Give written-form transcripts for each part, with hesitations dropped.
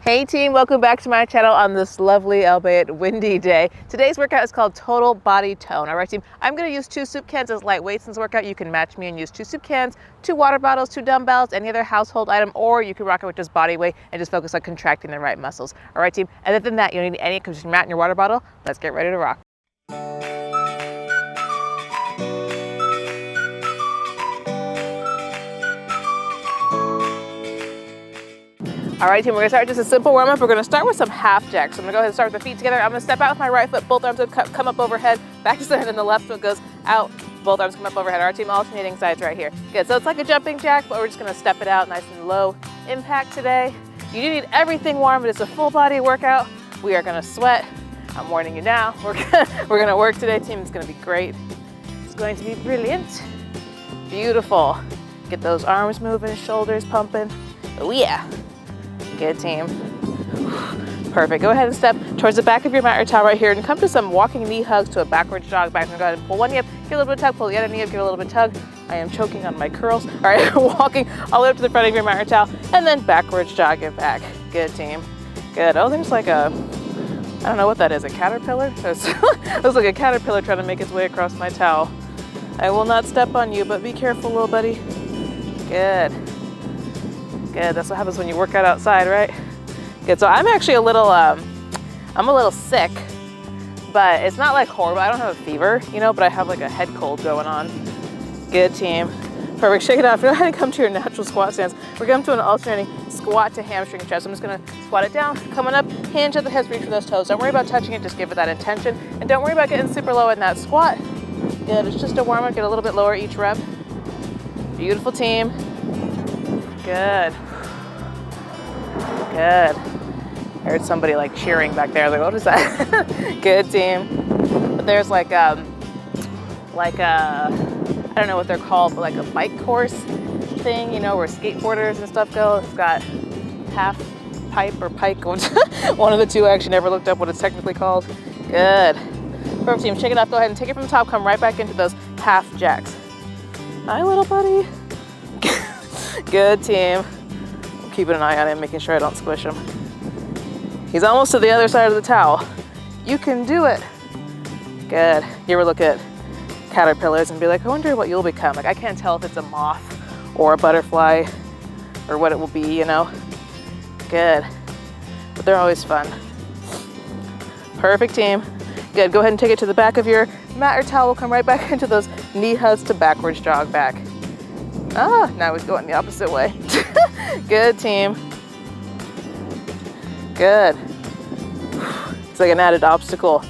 Hey team, welcome back to my channel on this lovely, albeit windy day. Today's workout is called Total Body Tone. All right team, I'm gonna use 2 soup cans as light weights in this workout. You can match me and use 2 soup cans, 2 water bottles, 2 dumbbells, any other household item, or you can rock it with just body weight and just focus on contracting the right muscles. All right team, other than that, you don't need any because your mat and your water bottle. Let's get ready to rock. All right, team, we're gonna start just a simple warm up. We're gonna start with some half jacks. So I'm gonna go ahead and start with the feet together. I'm gonna step out with my right foot, both arms come up overhead, back to center, and the left foot goes out, both arms come up overhead. Our team alternating sides right here. Good, so it's like a jumping jack, but we're just gonna step it out nice and low impact today. You do need everything warm, but it's a full body workout. We are gonna sweat. I'm warning you now. We're gonna work today, team. It's gonna be great. It's going to be brilliant. Beautiful. Get those arms moving, shoulders pumping. Oh yeah. Good team. Perfect. Go ahead and step towards the back of your mat or towel right here and come to some walking knee hugs to a backwards jog back. And go ahead and pull one knee up, give a little bit of tug, pull the other knee up, give a little bit of tug. I am choking on my curls. All right, walking all the way up to the front of your mat or towel and then backwards jog it back. Good team. Good. Oh, there's like a, I don't know what that is, a caterpillar? It looks like a caterpillar trying to make its way across my towel. I will not step on you, but be careful, little buddy. Good. Good, that's what happens when you work out outside, right? Good, so I'm actually a little, I'm a little sick, but it's not like horrible. I don't have a fever, you know, but I have like a head cold going on. Good team. Perfect, shake it off. Go ahead and come to your natural squat stance. We're going to an alternating squat to hamstring stretch. I'm just gonna squat it down, coming up, hinge at the hips, reach for those toes. Don't worry about touching it, just give it that intention. And don't worry about getting super low in that squat. Good, it's just a warm up, get a little bit lower each rep. Beautiful team. Good. Good. I heard somebody like cheering back there. I was like, what is that? Good team. But there's like a, I don't know what they're called, but like a bike course thing, you know, where skateboarders and stuff go. It's got half pipe or pike. One of the two. I actually never looked up what it's technically called. Good. Perfect team. Shake it up. Go ahead and take it from the top. Come right back into those half jacks. Hi, little buddy. Good team. I'm keeping an eye on him, making sure I don't squish him. He's almost to the other side of the towel. You can do it. Good. You ever look at caterpillars and be like, I wonder what you'll become. Like, I can't tell if it's a moth or a butterfly or what it will be, you know? Good. But they're always fun. Perfect team. Good. Go ahead and take it to the back of your mat or towel. We'll come right back into those knee hugs to backwards jog back. Ah, now he's going the opposite way. Good team. Good. It's like an added obstacle.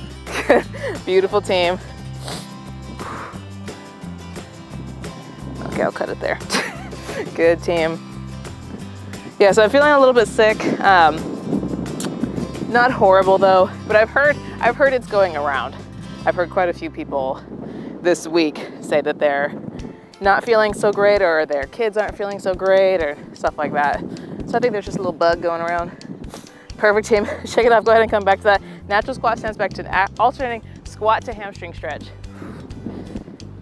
Beautiful team. Okay, I'll cut it there. Good team. Yeah, so I'm feeling a little bit sick. Not horrible though, but I've heard it's going around. I've heard quite a few people this week say that they're not feeling so great or their kids aren't feeling so great or stuff like that. So I think there's just a little bug going around. Perfect team. Shake it off. Go ahead and come back to that natural squat stance, back to an alternating squat to hamstring stretch.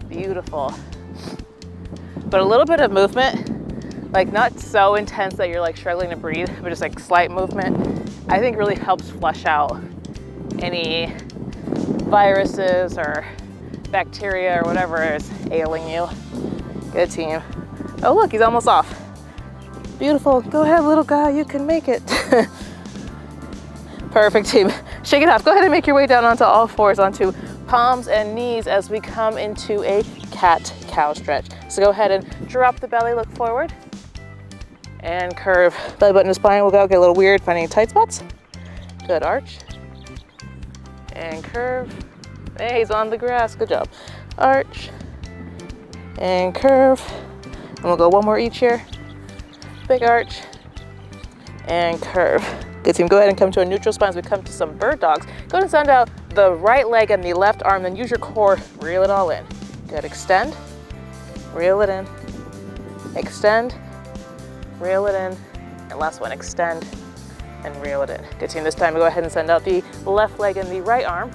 Beautiful. But a little bit of movement, like not so intense that you're like struggling to breathe, but just like slight movement, I think really helps flush out any viruses or bacteria or whatever is ailing you. Good team. Oh look, he's almost off. Beautiful. Go ahead, little guy, you can make it. Perfect team. Shake it off. Go ahead and make your way down onto all fours, onto palms and knees as we come into a cat-cow stretch. So go ahead and drop the belly, look forward, and curve. Belly button to spine will go. Get a little weird, finding tight spots. Good, arch. And curve. Hey, he's on the grass. Good job. Arch. And curve. And we'll go one more each here. Big arch. And curve. Good team. Go ahead and come to a neutral spine as we come to some bird dogs. Go ahead and send out the right leg and the left arm, then use your core, reel it all in. Good. Extend. Reel it in. Extend. Reel it in. And last one, extend and reel it in. Good team. This time go ahead and send out the left leg and the right arm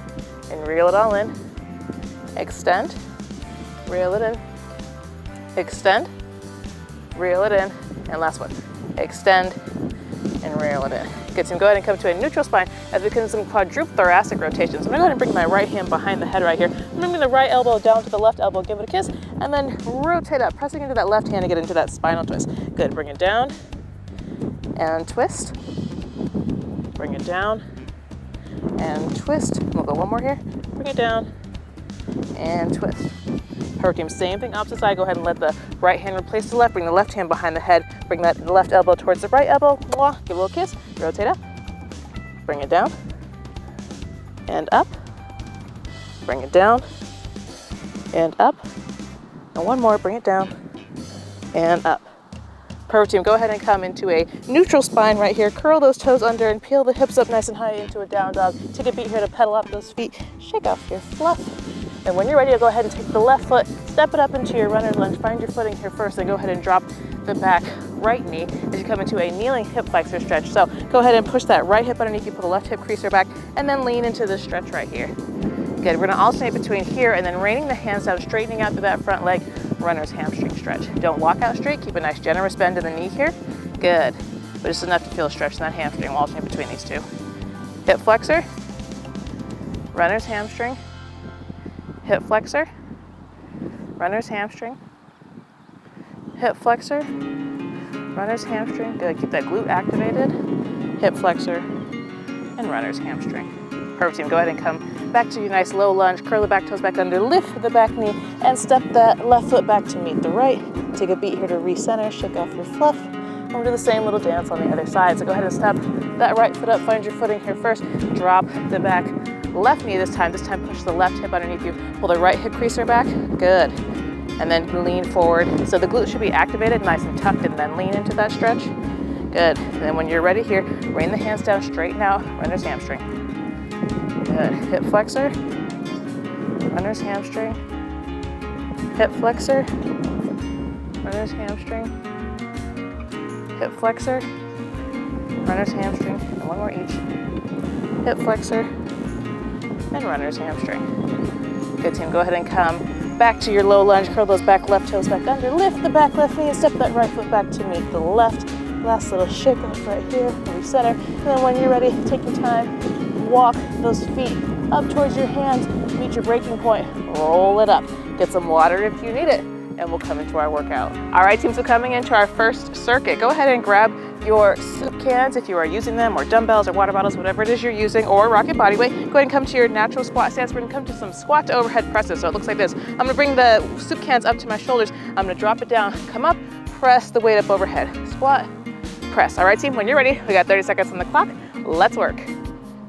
and reel it all in. Extend. Reel it in. Extend. Reel it in. And last one. Extend and rail it in. Good, team, go ahead and come to a neutral spine as we can do some quadruple thoracic rotations. I'm gonna go ahead and bring my right hand behind the head right here. I'm gonna bring the right elbow down to the left elbow, give it a kiss, and then rotate up, pressing into that left hand to get into that spinal twist. Good, bring it down and twist. Bring it down and twist. We'll go one more here. Bring it down and twist. Perfect, team. Same thing, opposite side. Go ahead and let the right hand replace the left. Bring the left hand behind the head. Bring that left elbow towards the right elbow. Mwah. Give a little kiss. Rotate up. Bring it down and up. Bring it down and up. And one more. Bring it down and up. Perfect, team. Go ahead and come into a neutral spine right here. Curl those toes under and peel the hips up nice and high into a down dog. Take a beat here to pedal up those feet. Shake off your fluff. And when you're ready, go ahead and take the left foot, step it up into your runner's lunge. Find your footing here first, and go ahead and drop the back right knee as you come into a kneeling hip flexor stretch. So go ahead and push that right hip underneath you, pull the left hip creaser back, and then lean into the stretch right here. Good, we're gonna alternate between here and then raining the hands down, straightening out through that front leg, runner's hamstring stretch. Don't walk out straight, keep a nice generous bend in the knee here. Good, but just enough to feel a stretch in that hamstring. We'll alternate between these two. Hip flexor, runner's hamstring, hip flexor, runner's hamstring, hip flexor, runner's hamstring. Good, keep that glute activated, hip flexor, and runner's hamstring. Perfect, team. Go ahead and come back to your nice low lunge, curl the back toes back under, lift the back knee, and step that left foot back to meet the right. Take a beat here to recenter, shake off your fluff. And we'll do the same little dance on the other side. So go ahead and step that right foot up, find your footing here first, drop the back left knee this time push the left hip underneath you, pull the right hip creaser back, good. And then lean forward. So the glute should be activated, nice and tucked, and then lean into that stretch. Good, and then when you're ready here, rain the hands down, straighten out, runner's hamstring. Good, hip flexor, runner's hamstring, hip flexor, runner's hamstring, hip flexor, runner's hamstring, and one more each. Hip flexor, and runner's hamstring. Good, team. Go ahead and come back to your low lunge. Curl those back left toes back under. Lift the back left knee and step that right foot back to meet the left. Last little shake off right here. Recenter. And then when you're ready, take your time. Walk those feet up towards your hands. Meet your breaking point. Roll it up. Get some water if you need it. And we'll come into our workout. All right, team, so coming into our first circuit, go ahead and grab your soup cans if you are using them, or dumbbells or water bottles, whatever it is you're using, or rocket body weight. Go ahead and come to your natural squat stance. We're gonna come to some squat to overhead presses. So it looks like this. I'm gonna bring the soup cans up to my shoulders. I'm gonna drop it down, come up, press the weight up overhead. Squat, press. All right, team, when you're ready, we got 30 seconds on the clock. Let's work.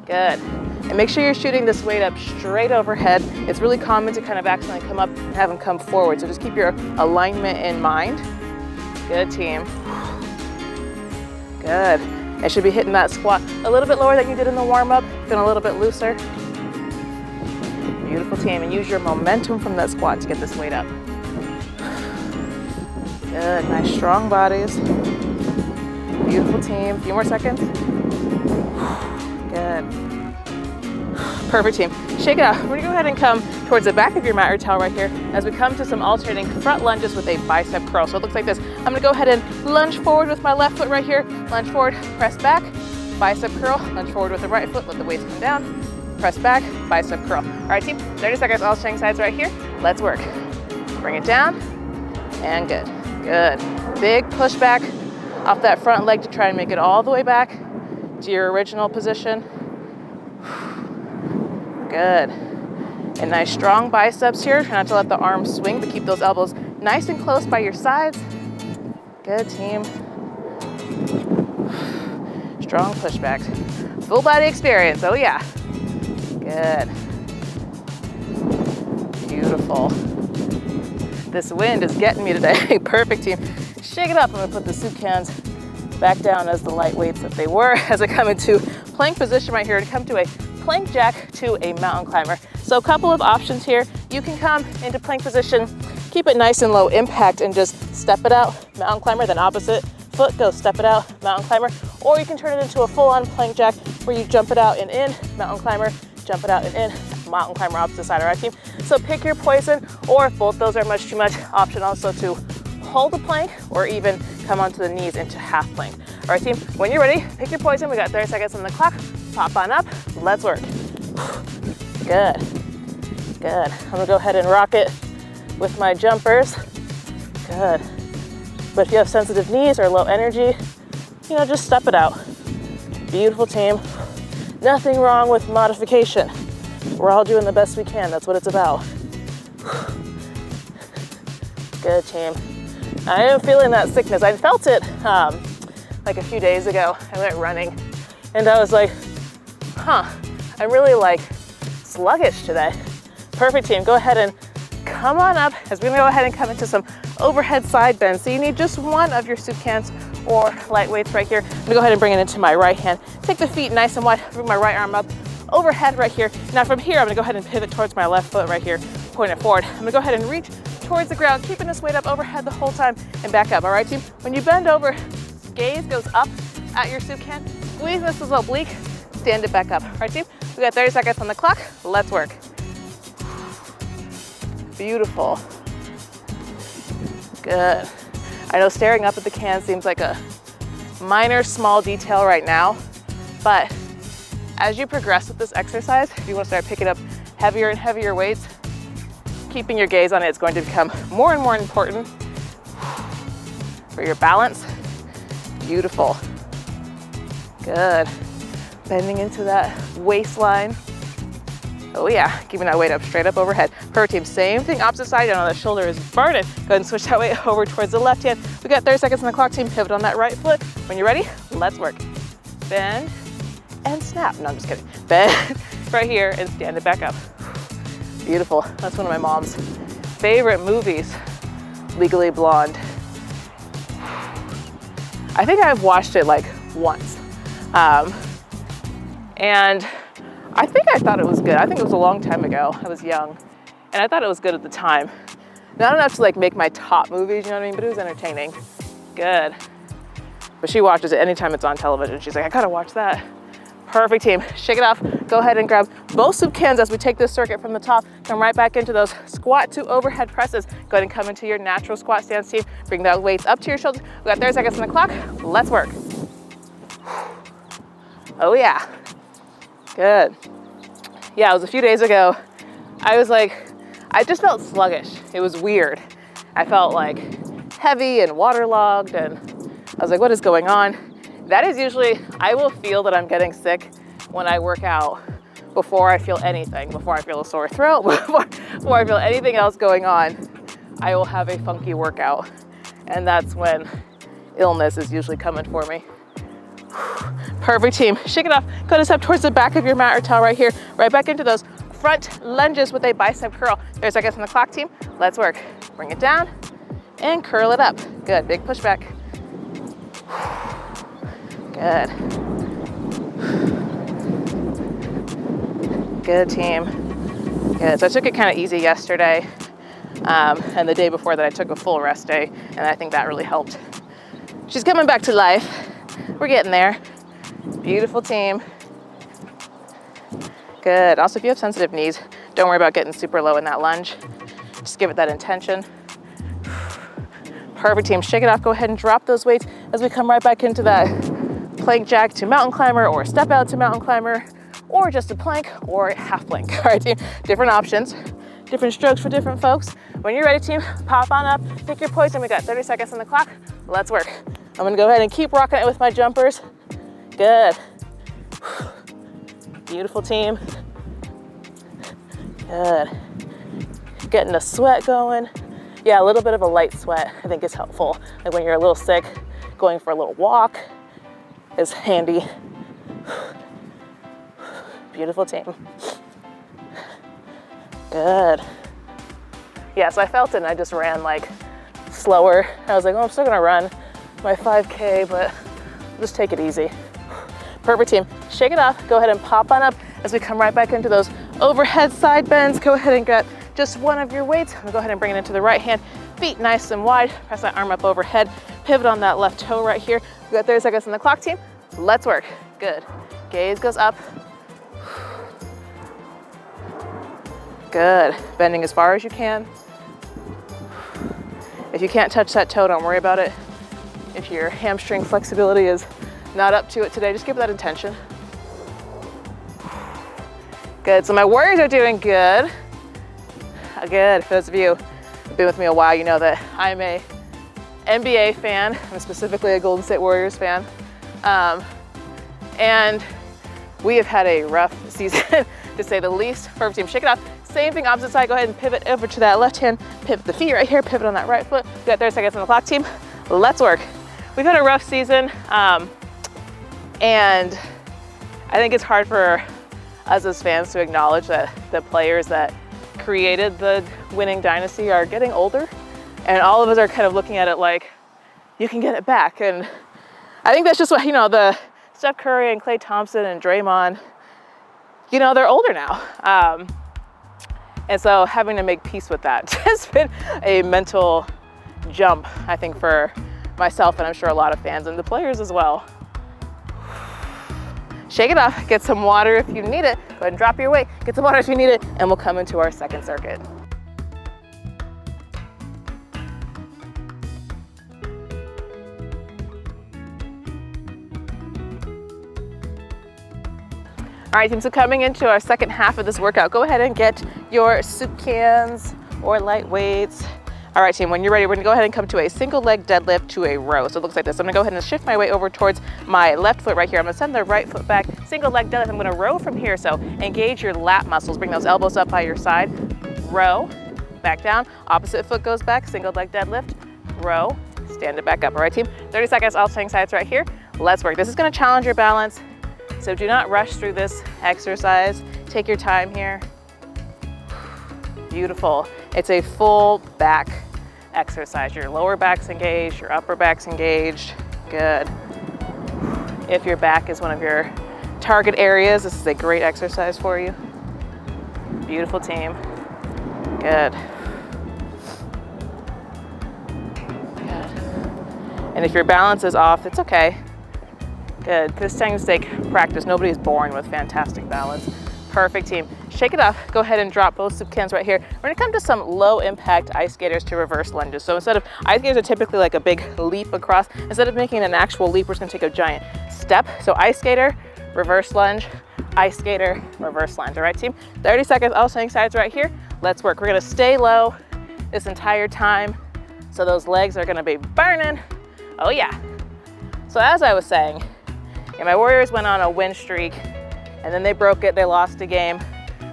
Good. And make sure you're shooting this weight up straight overhead. It's really common to kind of accidentally come up and have them come forward. So just keep your alignment in mind. Good, team. Good. It should be hitting that squat a little bit lower than you did in the warm-up, feeling a little bit looser. Beautiful, team. And use your momentum from that squat to get this weight up. Good, nice strong bodies. Beautiful, team. A few more seconds. Good. Perfect, team. Shake it out. We're gonna go ahead and come towards the back of your mat or towel right here as we come to some alternating front lunges with a bicep curl. So it looks like this. I'm gonna go ahead and lunge forward with my left foot right here. Lunge forward, press back, bicep curl. Lunge forward with the right foot, let the weights come down. Press back, bicep curl. All right, team, 30 seconds, alternate sides right here. Let's work. Bring it down, and good. Good. Big push back off that front leg to try and make it all the way back to your original position. Good. And nice strong biceps here. Try not to let the arms swing, but keep those elbows nice and close by your sides. Good, team. Strong pushbacks. Full body experience, oh yeah. Good. Beautiful. This wind is getting me today. Perfect, team. Shake it up. I'm gonna put the soup cans back down as the light weights that they were as I come into plank position right here and come to a plank jack to a mountain climber. So a couple of options here. You can come into plank position, keep it nice and low impact and just step it out, mountain climber, then opposite foot, go step it out, mountain climber. Or you can turn it into a full-on plank jack where you jump it out and in, mountain climber, jump it out and in, mountain climber, opposite side, all right, team? So pick your poison, or if both those are much too much, option also to hold the plank or even come onto the knees into half plank. All right, team, when you're ready, pick your poison. We got 30 seconds on the clock. Pop on up, let's work. Good, good. I'm gonna go ahead and rock it with my jumpers. Good. But if you have sensitive knees or low energy, you know, just step it out. Beautiful, team. Nothing wrong with modification. We're all doing the best we can. That's what it's about. Good, team. I am feeling that sickness. I felt it like a few days ago. I went running and I was like, I'm really like sluggish today. Perfect, team. Go ahead and come on up as we're gonna go ahead and come into some overhead side bends. So you need just one of your soup cans or light weights right here. I'm gonna go ahead and bring it into my right hand. Take the feet nice and wide, bring my right arm up overhead right here. Now from here, I'm gonna go ahead and pivot towards my left foot right here, point it forward. I'm gonna go ahead and reach towards the ground, keeping this weight up overhead the whole time and back up, all right, team? When you bend over, gaze goes up at your soup can, squeeze this is oblique, stand it back up, all right, team? We got 30 seconds on the clock, let's work. Beautiful. Good. I know staring up at the can seems like a minor, small detail right now, but as you progress with this exercise, if you want to start picking up heavier and heavier weights, keeping your gaze on it is going to become more and more important for your balance. Beautiful. Good. Bending into that waistline. Oh yeah, keeping that weight up straight up overhead. Perfect, team. Same thing, opposite side. I know the shoulder is burning. Go ahead and switch that weight over towards the left hand. We got 30 seconds on the clock, team. Pivot on that right foot. When you're ready, let's work. Bend and snap. No, I'm just kidding. Bend right here and stand it back up. Beautiful. That's one of my mom's favorite movies, Legally Blonde. I think I've watched it like once. And I think I thought it was good. I think it was a long time ago. I was young and I thought it was good at the time. Not enough to like make my top movies, you know what I mean? But it was entertaining. Good. But she watches it anytime it's on television. She's like, I gotta watch that. Perfect, team. Shake it off. Go ahead and grab both soup cans as we take this circuit from the top. Come right back into those squat to overhead presses. Go ahead and come into your natural squat stance, team. Bring those weights up to your shoulders. We got 30 seconds on the clock. Let's work. Oh yeah. Good. Yeah, it was a few days ago. I was like, I just felt sluggish. It was weird. I felt like heavy and waterlogged and I was like, what is going on? That is usually, I will feel that I'm getting sick when I work out before I feel anything, before I feel a sore throat, before I feel anything else going on, I will have a funky workout. And that's when illness is usually coming for me. Perfect, team. Shake it off. Go ahead and step towards the back of your mat or towel right here. Right back into those front lunges with a bicep curl. 30 seconds on the clock, team. Let's work. Bring it down and curl it up. Good, big push back. Good. Good, team. Good, so I took it kind of easy yesterday. And the day before that I took a full rest day and I think that really helped. She's coming back to life. We're getting there. Beautiful, team. Good. Also, if you have sensitive knees, don't worry about getting super low in that lunge. Just give it that intention. Perfect, team. Shake it off. Go ahead and drop those weights as we come right back into that plank jack to mountain climber or step out to mountain climber or just a plank or a half plank. All right, team. Different options, different strokes for different folks. When you're ready, team, pop on up, pick your poison. We got 30 seconds on the clock. Let's work. I'm gonna go ahead and keep rocking it with my jumpers. Good. Beautiful, team. Good. Getting the sweat going. Yeah, a little bit of a light sweat I think is helpful. Like when you're a little sick, going for a little walk is handy. Beautiful, team. Good. Yeah, so I felt it and I just ran like slower. I was like, oh, I'm still gonna run my 5K, but I'll just take it easy. Perfect, team. Shake it off. Go ahead and pop on up as we come right back into those overhead side bends. Go ahead and get just one of your weights. I'm gonna go ahead and bring it into the right hand. Feet nice and wide. Press that arm up overhead. Pivot on that left toe right here. We got 30 seconds on the clock, team. Let's work. Good. Gaze goes up. Good. Bending as far as you can. If you can't touch that toe, don't worry about it. If your hamstring flexibility is not up to it today. Just give that intention. Good, so my warriors are doing good. Good, for those of you who've been with me a while, you know that I'm a NBA fan. I'm specifically a Golden State Warriors fan. And we have had a rough season, to say the least. Perfect team, shake it off. Same thing, opposite side, go ahead and pivot over to that left hand, pivot the feet right here, pivot on that right foot. We got 30 seconds on the clock, team. Let's work. We've had a rough season, and I think it's hard for us as fans to acknowledge that the players that created the winning dynasty are getting older, and all of us are kind of looking at it like, you can get it back. And I think that's just what, the Steph Curry and Klay Thompson and Draymond, they're older now. And so having to make peace with that has been a mental jump, I think, for myself, and I'm sure a lot of fans and the players as well. Shake it off, get some water if you need it. Go ahead and drop your weight, get some water if you need it, and we'll come into our second circuit. All right, team, so coming into our second half of this workout, go ahead and get your soup cans or light weights. All right, team, when you're ready, we're gonna go ahead and come to a single leg deadlift to a row. So it looks like this. I'm gonna go ahead and shift my weight over towards my left foot right here. I'm gonna send the right foot back, single leg deadlift. I'm gonna row from here. So engage your lat muscles, bring those elbows up by your side, row, back down, opposite foot goes back, single leg deadlift, row, stand it back up. All right, team, 30 seconds, alternating sides right here. Let's work. This is gonna challenge your balance. So do not rush through this exercise. Take your time here. Beautiful. It's a full back exercise. Your lower back's engaged, your upper back's engaged. Good. If your back is one of your target areas, this is a great exercise for you. Beautiful, team. Good. Good. And if your balance is off, it's okay. Good. This thing's take practice. Nobody's born with fantastic balance. Perfect, team. Shake it off. Go ahead and drop both soup cans right here. We're gonna come to some low impact ice skaters to reverse lunges. So instead of, ice skaters are typically like a big leap across. Instead of making an actual leap, we're just gonna take a giant step. So ice skater, reverse lunge, ice skater, reverse lunge. All right, team? 30 seconds, alternating sides right here. Let's work. We're gonna stay low this entire time. So those legs are gonna be burning. Oh yeah. So as I was saying, my Warriors went on a win streak, and then they broke it, they lost a game.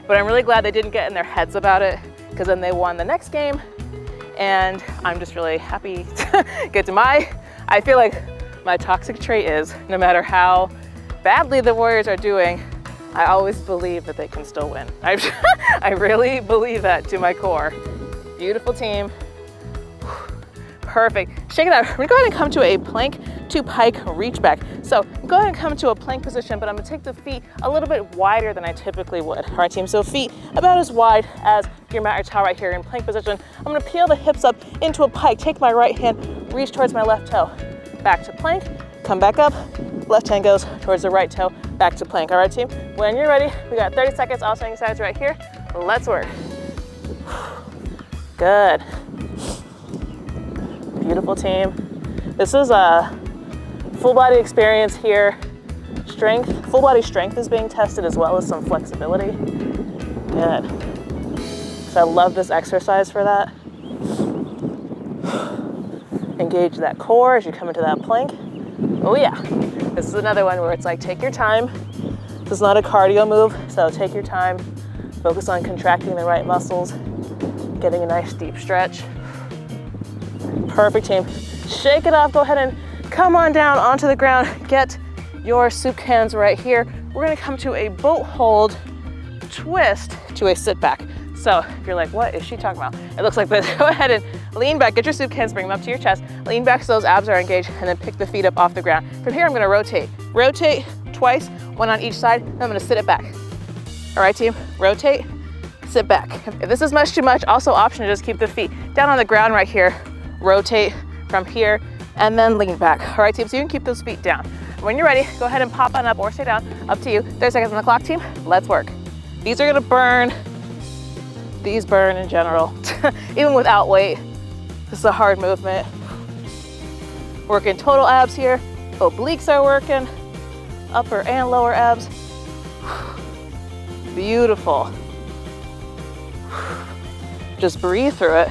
But I'm really glad they didn't get in their heads about it, because then they won the next game. And I'm just really happy to get to I feel like my toxic trait is, no matter how badly the Warriors are doing, I always believe that they can still win. I really believe that to my core. Beautiful, team. Perfect. Shake it out. We're gonna go ahead and come to a plank to pike reach back. So go ahead and come to a plank position, but I'm gonna take the feet a little bit wider than I typically would. All right, team, so feet about as wide as your mat or towel right here in plank position. I'm gonna peel the hips up into a pike, take my right hand, reach towards my left toe. Back to plank, come back up, left hand goes towards the right toe, back to plank. All right, team, when you're ready, we got 30 seconds, alternating sides right here. Let's work. Good. Beautiful, team. This is a full body experience here. Strength, full body strength is being tested as well as some flexibility. Good. So I love this exercise for that. Engage that core as you come into that plank. Oh yeah. This is another one where it's like, take your time. This is not a cardio move, so take your time. Focus on contracting the right muscles, getting a nice deep stretch. Perfect, team. Shake it off, go ahead and come on down onto the ground. Get your soup cans right here. We're gonna come to a boat hold twist to a sit back. So if you're like, what is she talking about? It looks like this. Go ahead and lean back, get your soup cans, bring them up to your chest, lean back so those abs are engaged, and then pick the feet up off the ground. From here, I'm gonna rotate. Rotate twice, one on each side, and I'm gonna sit it back. All right, team, rotate, sit back. If this is much too much, also option to just keep the feet down on the ground right here. Rotate from here, and then lean back. All right, team, so you can keep those feet down. When you're ready, go ahead and pop on up or stay down, up to you. 30 seconds on the clock, team, let's work. These are gonna burn. These burn in general, even without weight. This is a hard movement. Working total abs here, obliques are working. upper and lower abs. Beautiful. Just breathe through it.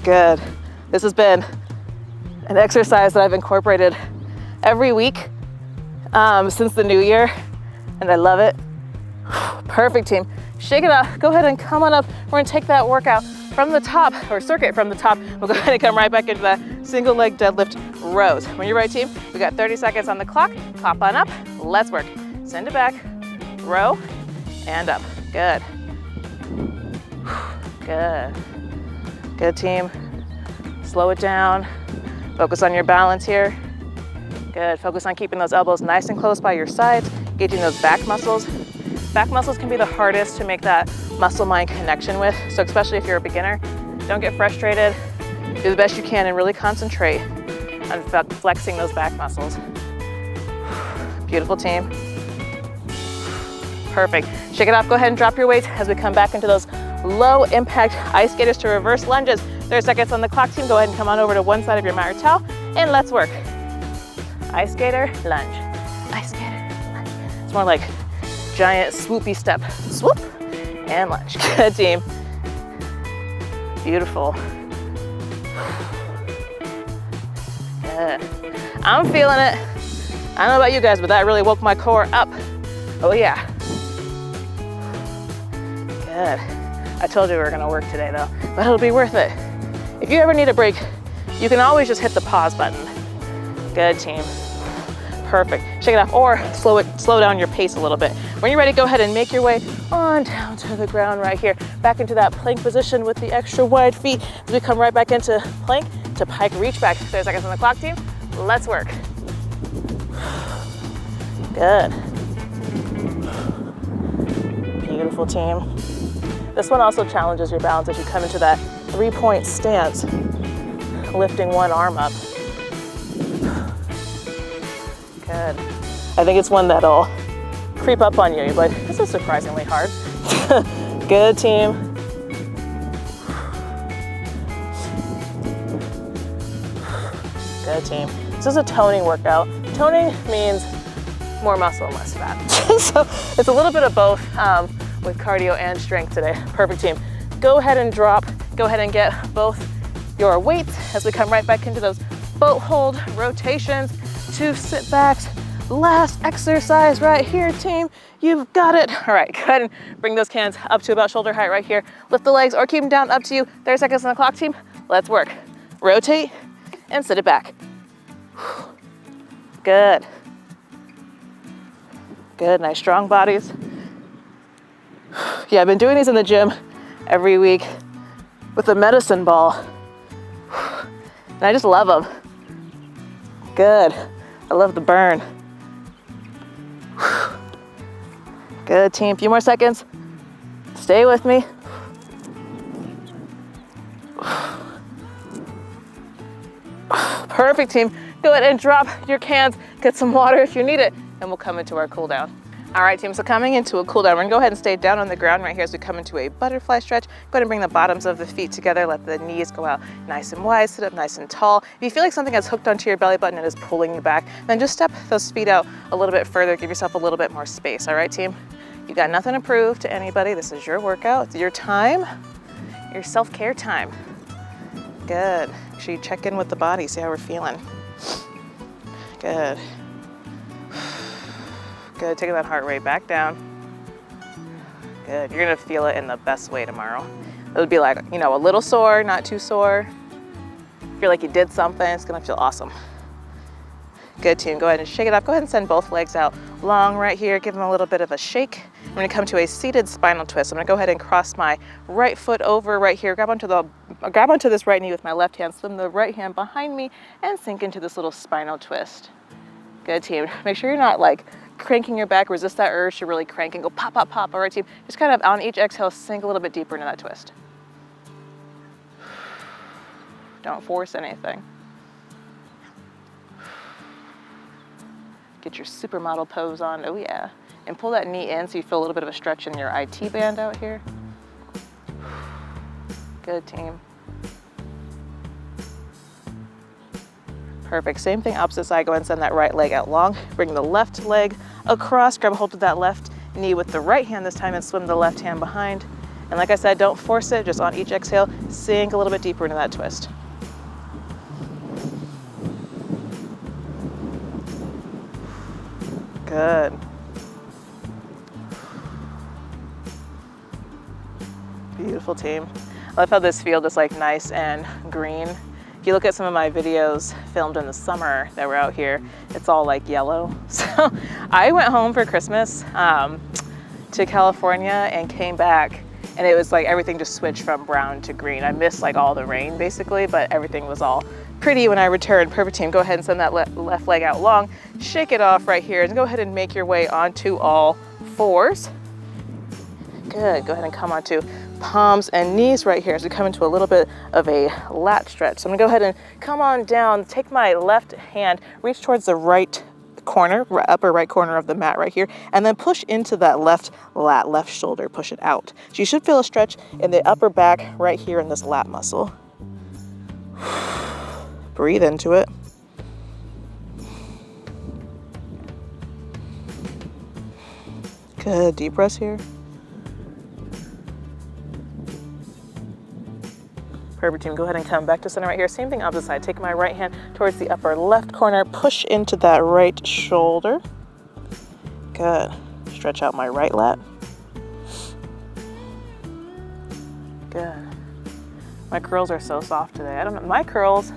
Good. This has been an exercise that I've incorporated every week since the new year, and I love it. Perfect, team. Shake it up. Go ahead and come on up. We're gonna take that workout from the top, or circuit from the top. We'll go ahead and come right back into that single leg deadlift rows. When you're ready, team, we got 30 seconds on the clock. Hop on up. Let's work. Send it back. Row and up. Good. Good. Good, team. Slow it down. Focus on your balance here. Good. Focus on keeping those elbows nice and close by your sides, engaging those back muscles. Back muscles can be the hardest to make that muscle-mind connection with, so especially if you're a beginner, don't get frustrated. Do the best you can and really concentrate on flexing those back muscles. Beautiful, team. Perfect. Shake it off. Go ahead and drop your weight as we come back into those low impact ice skaters to reverse lunges. 30 seconds on the clock, team. Go ahead and come on over to one side of your mat or towel, and let's work. Ice skater, lunge. Ice skater, lunge. It's more like giant swoopy step. Swoop and lunge. Good, team. Beautiful. Good. I'm feeling it. I don't know about you guys, but that really woke my core up. Oh yeah. Good. I told you we were gonna work today though, but it'll be worth it. If you ever need a break, you can always just hit the pause button. Good, team. Perfect. Shake it off, or slow down your pace a little bit. When you're ready, go ahead and make your way on down to the ground right here. Back into that plank position with the extra wide feet as we come right back into plank to pike reach back. 30 seconds on the clock, team. Let's work. Good. Beautiful, team. This one also challenges your balance as you come into that 3-point stance, lifting one arm up. Good. I think it's one that'll creep up on you. You're like, this is surprisingly hard. Good, team. Good, team. This is a toning workout. Toning means more muscle and less fat. So it's a little bit of both with cardio and strength today. Perfect, team. Go ahead and drop. Go ahead and get both your weights as we come right back into those boat hold rotations, 2 sit backs. Last exercise right here, team. You've got it. All right, go ahead and bring those cans up to about shoulder height right here. Lift the legs or keep them down, up to you. 30 seconds on the clock, team. Let's work. Rotate and sit it back. Good. Good, nice strong bodies. Yeah, I've been doing these in the gym every week with a medicine ball. And I just love them. Good. I love the burn. Good, team. A few more seconds. Stay with me. Perfect, team. Go ahead and drop your cans. Get some water if you need it, and we'll come into our cool down. All right, team, so coming into a cool down, we're gonna go ahead and stay down on the ground right here as we come into a butterfly stretch. Go ahead and bring the bottoms of the feet together, let the knees go out nice and wide, sit up nice and tall. If you feel like something has hooked onto your belly button and is pulling you back, then just step those feet out a little bit further, give yourself a little bit more space, all right, team? You got nothing to prove to anybody. This is your workout, it's your time, your self-care time. Good. Make sure you check in with the body, see how we're feeling. Good. Good, taking that heart rate back down. Good, you're gonna feel it in the best way tomorrow. It would be like, you know, a little sore, not too sore. Feel like you did something, it's gonna feel awesome. Good, team, go ahead and shake it off. Go ahead and send both legs out long right here. Give them a little bit of a shake. I'm gonna come to a seated spinal twist. I'm gonna go ahead and cross my right foot over right here. Grab onto this right knee with my left hand, swim the right hand behind me, and sink into this little spinal twist. Good, team. Make sure you're not like cranking your back, resist that urge to really crank and go pop, pop, pop. All right, team. Just kind of on each exhale, sink a little bit deeper into that twist. Don't force anything. Get your supermodel pose on. Oh yeah. And pull that knee in so you feel a little bit of a stretch in your IT band out here. Good, team. Perfect. Same thing, opposite side. Go ahead and send that right leg out long. Bring the left leg across, grab a hold of that left knee with the right hand this time and swim the left hand behind. And like I said, don't force it, just on each exhale, sink a little bit deeper into that twist. Good. Beautiful, team. I love how this field is like nice and green. If you look at some of my videos filmed in the summer that were out here, it's all like yellow. So I went home for Christmas to California and came back, and it was like everything just switched from brown to green. I missed like all the rain basically, but everything was all pretty when I returned. Perfect, team. Go ahead and send that left leg out long. Shake it off right here and go ahead and make your way onto all fours. Good. Go ahead and come onto palms and knees right here as we come into a little bit of a lat stretch. So I'm gonna go ahead and come on down, take my left hand, reach towards the right corner, upper right corner of the mat right here, and then push into that left lat, left shoulder, push it out. So you should feel a stretch in the upper back right here in this lat muscle. Breathe into it. Good, deep breaths here. Perfect, team. Go ahead and come back to center right here. Same thing, opposite side. Take my right hand towards the upper left corner. Push into that right shoulder. Good. Stretch out my right lat. Good. My curls are so soft today. I don't know. My curls,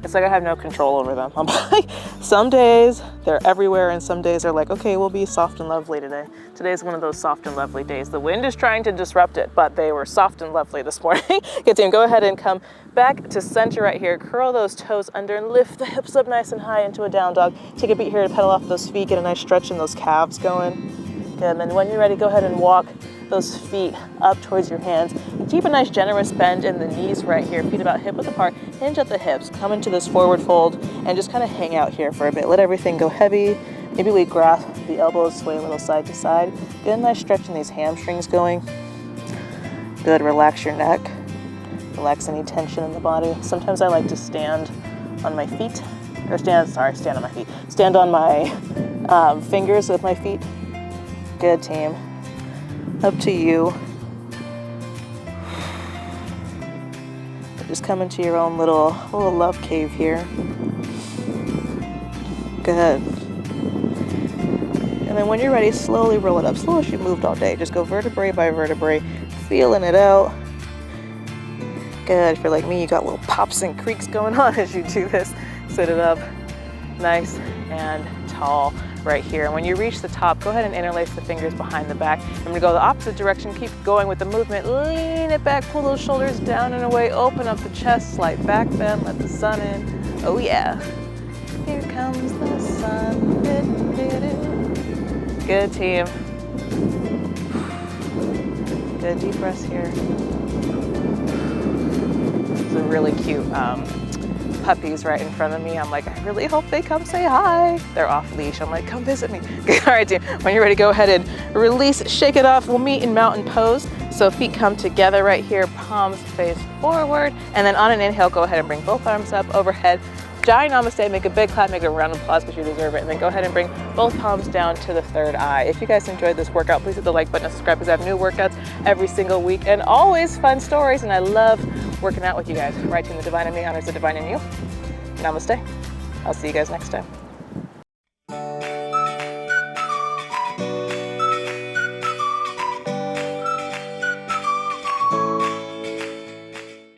it's like I have no control over them. I'm like, some days they're everywhere and some days they're like, okay, we'll be soft and lovely today. Today's one of those soft and lovely days. The wind is trying to disrupt it, but they were soft and lovely this morning. Good, team. Go ahead and come back to center right here. Curl those toes under and lift the hips up nice and high into a down dog. Take a beat here to pedal off those feet, get a nice stretch in those calves going. Good, and then when you're ready, go ahead and walk those feet up towards your hands. And keep a nice generous bend in the knees right here. Feet about hip width apart. Hinge at the hips. Come into this forward fold and just kind of hang out here for a bit. Let everything go heavy. Maybe we grasp the elbows, sway a little side to side. Get a nice stretch in these hamstrings going. Good, relax your neck. Relax any tension in the body. Sometimes I like to stand on my feet. Or stand on my feet. Stand on my fingers with my feet. Good, team. Up to you. Just come into your own little love cave here. Good. And then when you're ready, slowly roll it up. Slow as you moved all day. Just go vertebrae by vertebrae, feeling it out. Good. If you're like me, you got little pops and creaks going on as you do this. Sit it up nice and tall right here. And when you reach the top, go ahead and interlace the fingers behind the back. I'm gonna go the opposite direction. Keep going with the movement. Lean it back, pull those shoulders down and away. Open up the chest, slight back bend, let the sun in. Oh yeah. Here comes the sun. Good, team. Good, deep breaths here. It's a really cute puppies right in front of me. I'm like, I really hope they come say hi. They're off leash. I'm like, come visit me. All right, team. When you're ready, go ahead and release, shake it off. We'll meet in mountain pose. So feet come together right here, palms face forward. And then on an inhale, go ahead and bring both arms up overhead. Giant namaste, make a big clap, make a round of applause because you deserve it. And then go ahead and bring both palms down to the third eye. If you guys enjoyed this workout, please hit the like button and subscribe because I have new workouts every single week and always fun stories. And I love working out with you guys. Right, team, the divine in me honors the divine in you. Namaste. I'll see you guys next time.